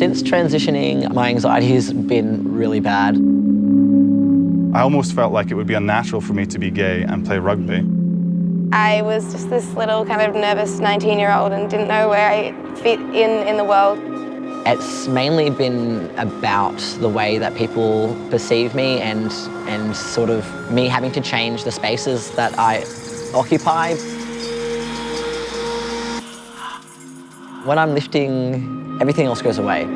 Since transitioning, my anxiety has been really bad. I almost felt like it would be unnatural for me to be gay and play rugby. I was just this little kind of nervous 19-year-old and didn't know where I fit in the world. It's mainly been about the way that people perceive me and sort of me having to change the spaces that I occupy. When I'm lifting, everything else goes away.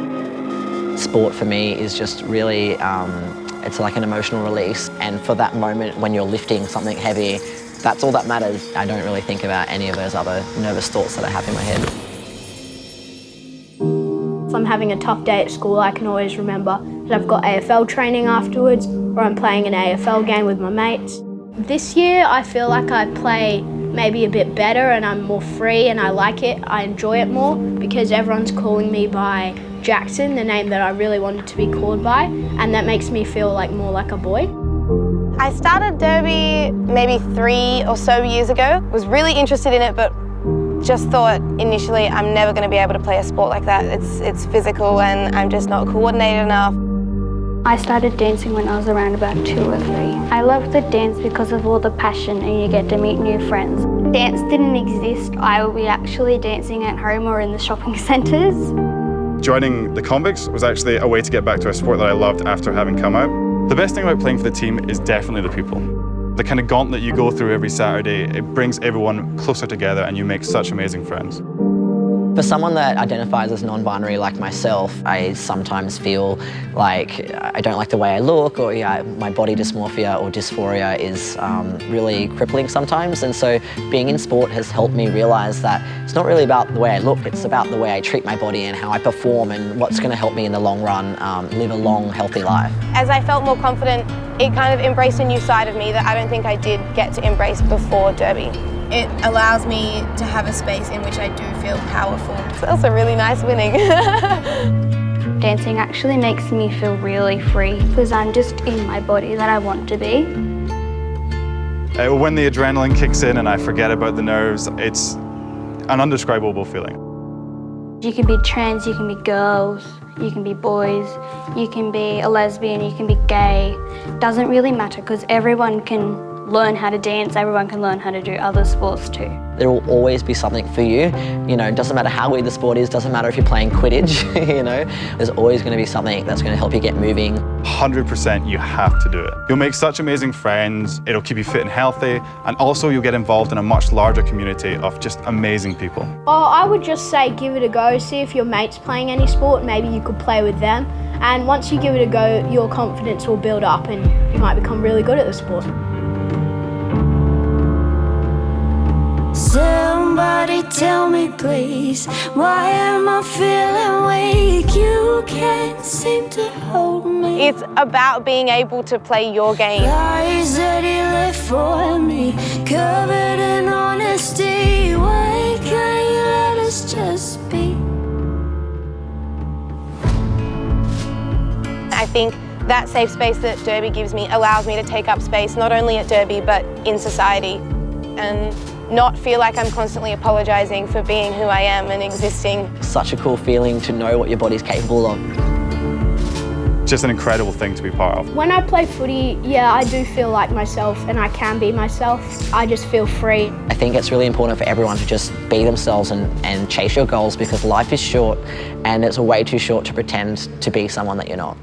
Sport for me is just really, it's like an emotional release. And for that moment when you're lifting something heavy, that's all that matters. I don't really think about any of those other nervous thoughts that I have in my head. If I'm having a tough day at school, I can always remember that I've got AFL training afterwards, or I'm playing an AFL game with my mates. This year, I feel like I play maybe a bit better and I'm more free and I like it. I enjoy it more because everyone's calling me by Jackson, the name that I really wanted to be called by, and that makes me feel like more like a boy. I started Derby maybe 3 or so years ago. Was really interested in it, but just thought initially I'm never going to be able to play a sport like that. It's physical and I'm just not coordinated enough. I started dancing when I was around about 2 or 3. I loved the dance because of all the passion and you get to meet new friends. Dance didn't exist. I would be actually dancing at home or in the shopping centres. Joining the Convicts was actually a way to get back to a sport that I loved after having come out. The best thing about playing for the team is definitely the people. The kind of gauntlet you go through every Saturday, it brings everyone closer together and you make such amazing friends. For someone that identifies as non-binary like myself, I sometimes feel like I don't like the way I look, or my body dysmorphia or dysphoria is really crippling sometimes. And so being in sport has helped me realise that it's not really about the way I look, it's about the way I treat my body and how I perform and what's going to help me in the long run live a long, healthy life. As I felt more confident, it kind of embraced a new side of me that I don't think I did get to embrace before Derby. It allows me to have a space in which I do feel powerful. It's also really nice winning. Dancing actually makes me feel really free because I'm just in my body that I want to be. When the adrenaline kicks in and I forget about the nerves, it's an indescribable feeling. You can be trans, you can be girls, you can be boys, you can be a lesbian, you can be gay. It doesn't really matter because everyone can learn how to dance, everyone can learn how to do other sports too. There will always be something for you. You know, it doesn't matter how weird the sport is, doesn't matter if you're playing Quidditch, you know, there's always going to be something that's going to help you get moving. 100% you have to do it. You'll make such amazing friends, it'll keep you fit and healthy, and also you'll get involved in a much larger community of just amazing people. Oh, I would just say give it a go, see if your mate's playing any sport, maybe you could play with them. And once you give it a go, your confidence will build up and you might become really good at the sport. Somebody tell me please, why am I feeling weak? You can't seem to hold me. It's about being able to play your game. Lies that he left for me, covered in honesty. Why can't you let us just be? I think that safe space that Derby gives me allows me to take up space not only at Derby but in society and not feel like I'm constantly apologising for being who I am and existing. Such a cool feeling to know what your body's capable of. Just an incredible thing to be part of. When I play footy, yeah, I do feel like myself and I can be myself. I just feel free. I think it's really important for everyone to just be themselves and chase your goals because life is short and it's way too short to pretend to be someone that you're not.